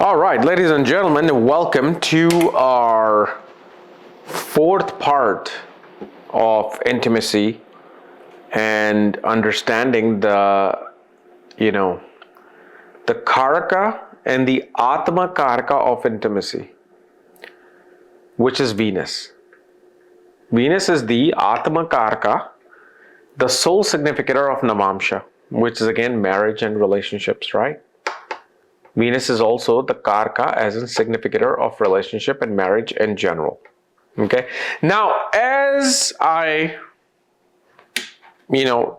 All right, ladies and gentlemen, welcome to our fourth part of intimacy and understanding the Karaka and the Atma Karaka of intimacy, which is Venus. Venus is the Atma Karaka, the soul significator of Navamsha, which is again marriage and relationships, right? Venus is also the Karka as a significator of relationship and marriage in general. Okay. Now, as I,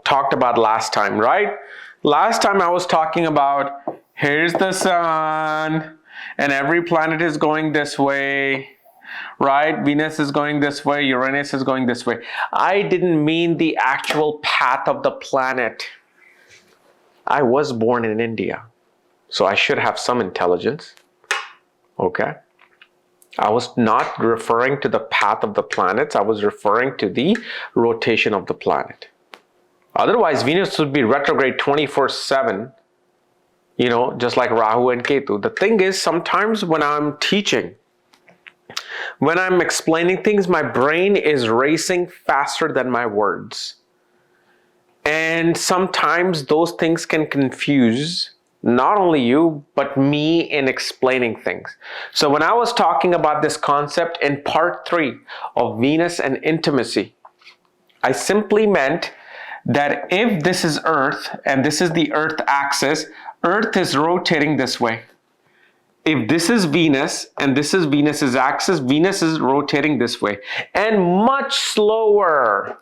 talked about last time, right? Last time I was talking about here's the sun and every planet is going this way, right? Venus is going this way, Uranus is going this way. I didn't mean the actual path of the planet. I was born in India, so I should have some intelligence. Okay. I was not referring to the path of the planets. I was referring to the rotation of the planet. Otherwise, Venus would be retrograde 24/7, just like Rahu and Ketu. The thing is, sometimes when I'm teaching, when I'm explaining things, my brain is racing faster than my words. And sometimes those things can confuse not only you, but me in explaining things. So when I was talking about this concept in part 3 of Venus and intimacy, I simply meant that if this is Earth and this is the Earth axis, Earth is rotating this way. If this is Venus and this is Venus's axis, Venus is rotating this way and much slower.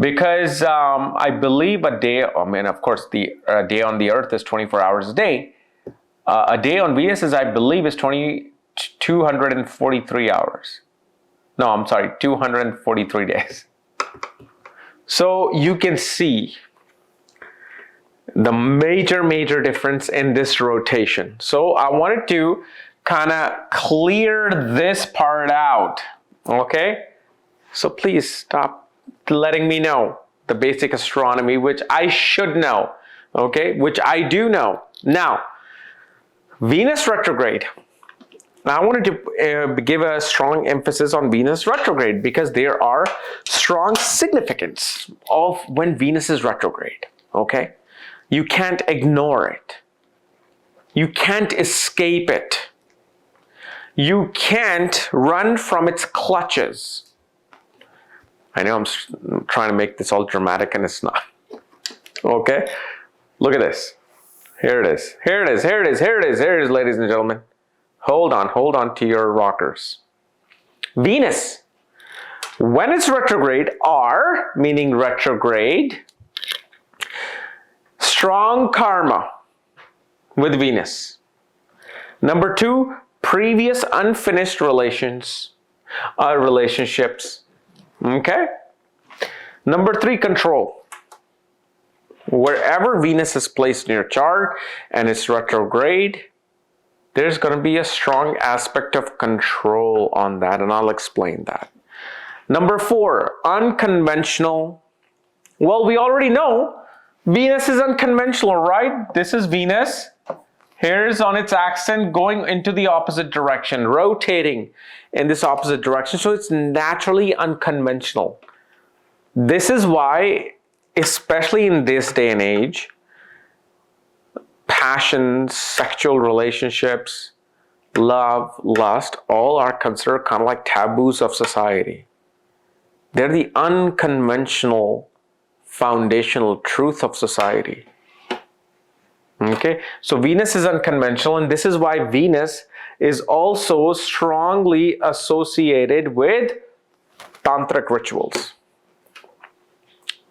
Because I believe a day, of course, the day on the Earth is 24 hours a day. A day on Venus is, I believe, is 243 hours. No, I'm sorry, 243 days. So you can see the major difference in this rotation. So I wanted to kind of clear this part out, okay? So please stop letting me know the basic astronomy, which I should know, okay, which I do know. Now, Venus retrograde. Now, I wanted to give a strong emphasis on Venus retrograde because there are strong significance of when Venus is retrograde, okay? You can't ignore it. You can't escape it. You can't run from its clutches. I know I'm trying to make this all dramatic and it's not. Okay, look at this. Here it is. Here it is. Here it is. Here it is. Here it is, ladies and gentlemen. Hold on to your rockers. Venus, when it's retrograde, R, meaning retrograde, strong karma with Venus. Number 2, previous unfinished relationships. Okay. Number 3, control. Wherever Venus is placed in your chart and it's retrograde, there's going to be a strong aspect of control on that, and I'll explain that. Number 4, unconventional. Well, we already know Venus is unconventional, right? This is Venus. Here's on its axis going into the opposite direction, rotating in this opposite direction. So it's naturally unconventional. This is why, especially in this day and age, passion, sexual relationships, love, lust, all are considered kind of like taboos of society. They're the unconventional foundational truth of society. Okay, so Venus is unconventional, and this is why Venus is also strongly associated with tantric rituals.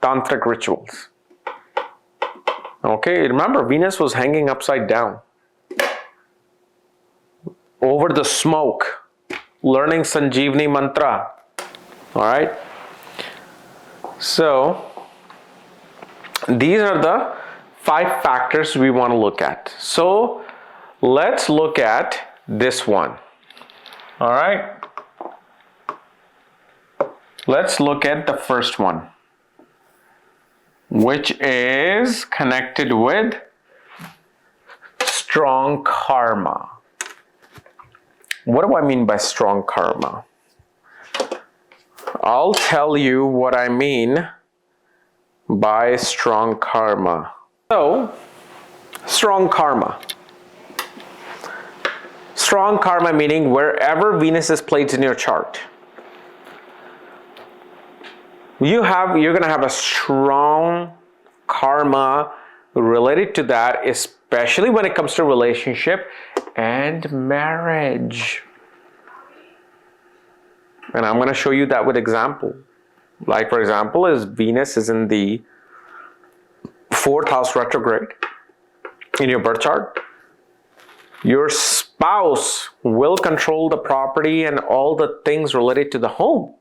Tantric rituals. Okay, remember Venus was hanging upside down over the smoke, learning Sanjeevani mantra. All right. So these are the 5 factors we want to look at. So let's look at this one. All right. Let's look at the first one, which is connected with strong karma. What do I mean by strong karma? I'll tell you what I mean by strong karma. So, strong karma. Strong karma meaning wherever Venus is placed in your chart, you're going to have a strong karma related to that, especially when it comes to relationship and marriage. And I'm going to show you that with example. Like for example, is Venus is in the 4th house retrograde in your birth chart. Your spouse will control the property and all the things related to the home.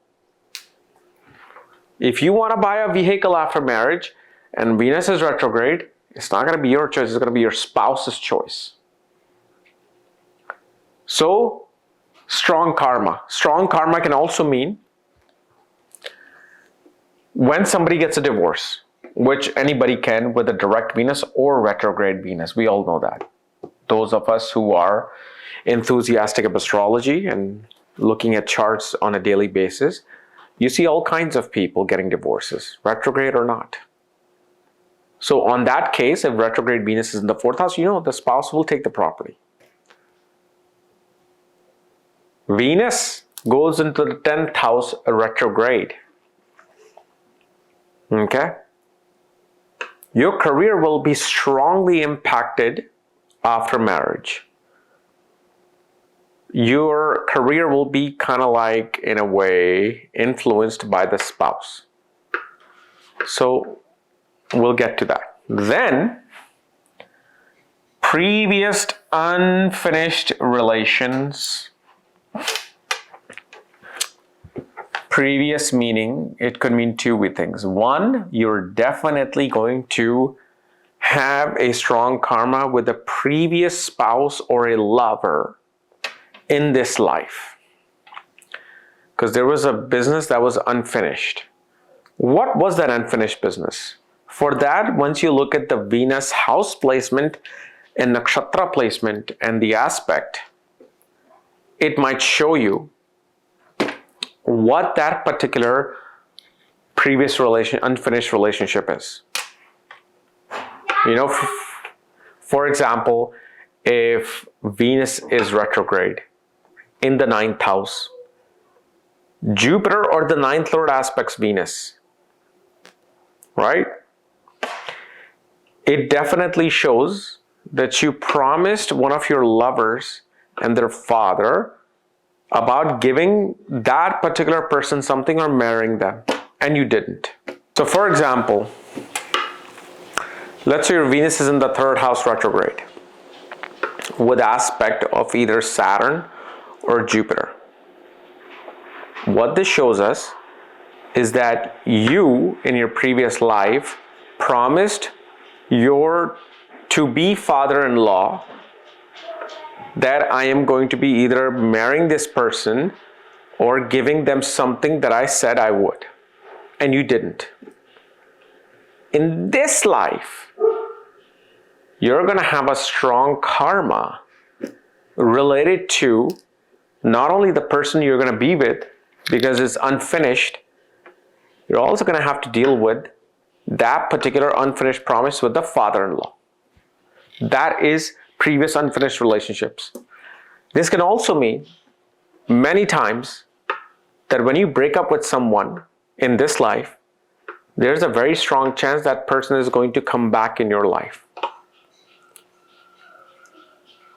If you want to buy a vehicle after marriage and Venus is retrograde, it's not going to be your choice, it's going to be your spouse's choice. So, strong karma. Strong karma can also mean when somebody gets a divorce, which anybody can with a direct Venus or retrograde Venus. We all know that. Those of us who are enthusiastic of astrology and looking at charts on a daily basis, you see all kinds of people getting divorces, retrograde or not. So on that case, if retrograde Venus is in the 4th house, you know the spouse will take the property. Venus goes into the 10th house retrograde. Okay? Your career will be strongly impacted after marriage. Your career will be kind of like, in a way, influenced by the spouse. So, we'll get to that. Then, previous unfinished relations. Previous meaning, it could mean two things. One, you're definitely going to have a strong karma with a previous spouse or a lover in this life. Because there was a business that was unfinished. What was that unfinished business? For that, once you look at the Venus house placement and nakshatra placement and the aspect, it might show you what that particular previous unfinished relationship is. You know, for example, if Venus is retrograde in the 9th house, Jupiter or the 9th lord aspects Venus, right? It definitely shows that you promised one of your lovers and their father about giving that particular person something or marrying them, and you didn't. So for example, let's say your Venus is in the 3rd house retrograde with aspect of either Saturn or Jupiter. What this shows us is that you, in your previous life, promised your to-be father-in-law that I am going to be either marrying this person or giving them something that I said I would, and you didn't. In this life, you're going to have a strong karma related to not only the person you're going to be with, because it's unfinished, you're also going to have to deal with that particular unfinished promise with the father-in-law. That is previous unfinished relationships. This can also mean many times that when you break up with someone in this life, there's a very strong chance that person is going to come back in your life.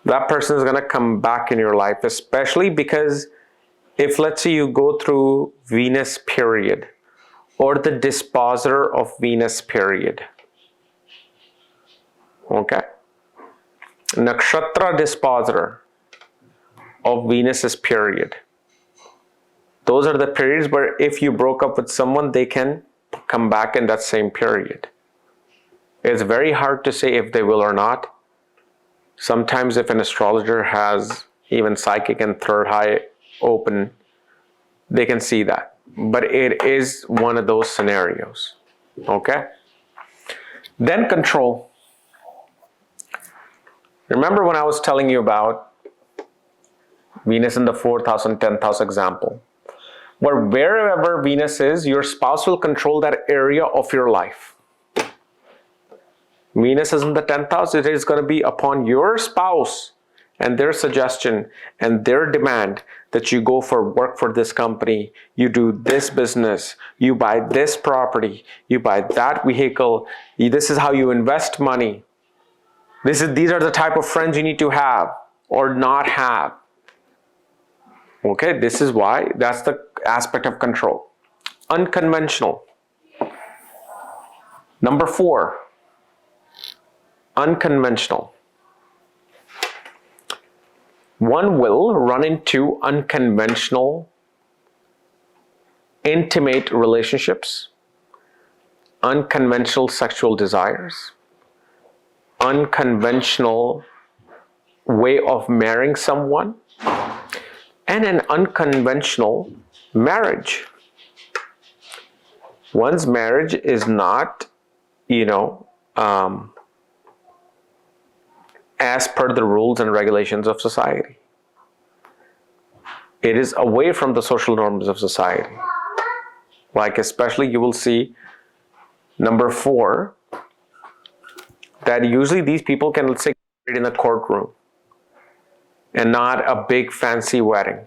That person is going to come back in your life, especially because if, let's say, you go through Venus period or the disposer of Venus period. Okay? Nakshatra disposer of Venus's period. Those are the periods where if you broke up with someone, they can come back in that same period. It's very hard to say if they will or not. Sometimes if an astrologer has even psychic and 3rd eye open, they can see that. But it is one of those scenarios. Okay? Then control. Remember when I was telling you about Venus in the 4th house and 10th house example, where wherever Venus is, your spouse will control that area of your life. Venus is in the 10th house, it is going to be upon your spouse and their suggestion and their demand that you go for work for this company, you do this business, you buy this property, you buy that vehicle, this is how you invest money. These are the type of friends you need to have or not have. Okay, this is why, that's the aspect of control. Unconventional. Number 4, unconventional. One will run into unconventional, intimate relationships, unconventional sexual desires, unconventional way of marrying someone, and an unconventional marriage. One's marriage is not, as per the rules and regulations of society. It is away from the social norms of society. Like especially you will see number 4, that usually these people can, let's say, get in a courtroom and not a big fancy wedding.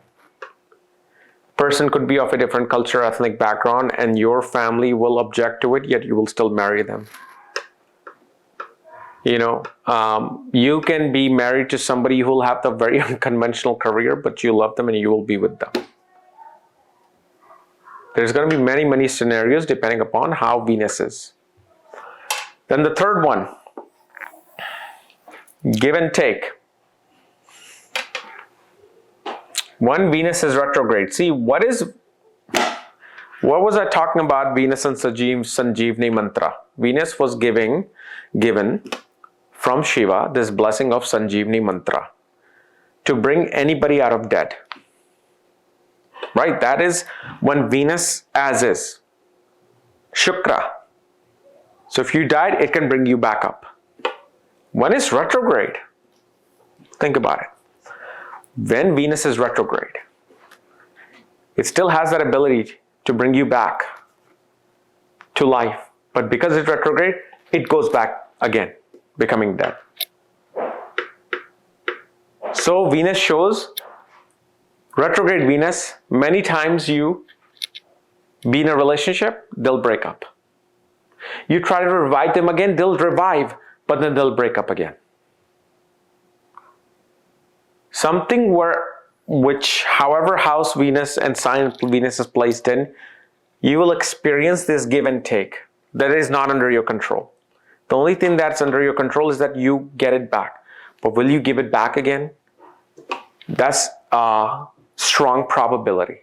Person could be of a different culture, ethnic background, and your family will object to it, yet you will still marry them. You can be married to somebody who will have the very unconventional career, but you love them and you will be with them. There's going to be many, many scenarios depending upon how Venus is. Then the 3rd one, give and take. One, Venus is retrograde. See, what was I talking about Venus and Sanjeevani mantra? Venus was given from Shiva this blessing of Sanjeevani mantra to bring anybody out of debt. Right? That is when Venus as is. Shukra. So if you died, it can bring you back up. When is retrograde? Think about it. When Venus is retrograde, it still has that ability to bring you back to life. But because it's retrograde, it goes back again, becoming dead. So Venus shows, retrograde Venus, many times you be in a relationship, they'll break up. You try to revive them again, they'll revive, but then they'll break up again. Something which however house Venus and sign Venus is placed in, you will experience this give and take that is not under your control. The only thing that's under your control is that you get it back. But will you give it back again? That's a strong probability.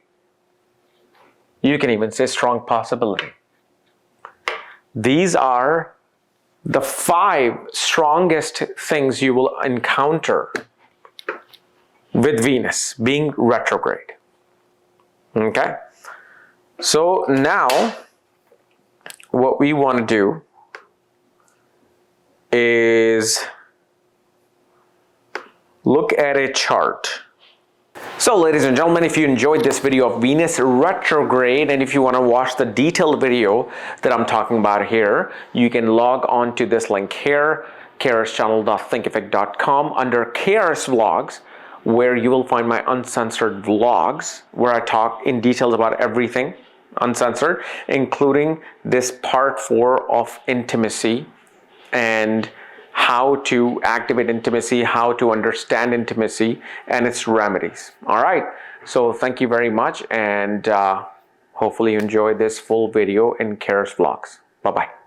You can even say strong possibility. These are the 5 strongest things you will encounter with Venus being retrograde. Okay? So now, what we want to do is look at a chart. So ladies and gentlemen, if you enjoyed this video of Venus retrograde, and if you want to watch the detailed video that I'm talking about here, you can log on to this link here, KRSchannel.thinkific.com, under KRS-Vlogs, where you will find my uncensored vlogs, where I talk in details about everything uncensored, including this part 4 of intimacy and how to activate intimacy, how to understand intimacy and its remedies. All right, so thank you very much, and hopefully you enjoyed this full video in KRS Vlogs. Bye-bye.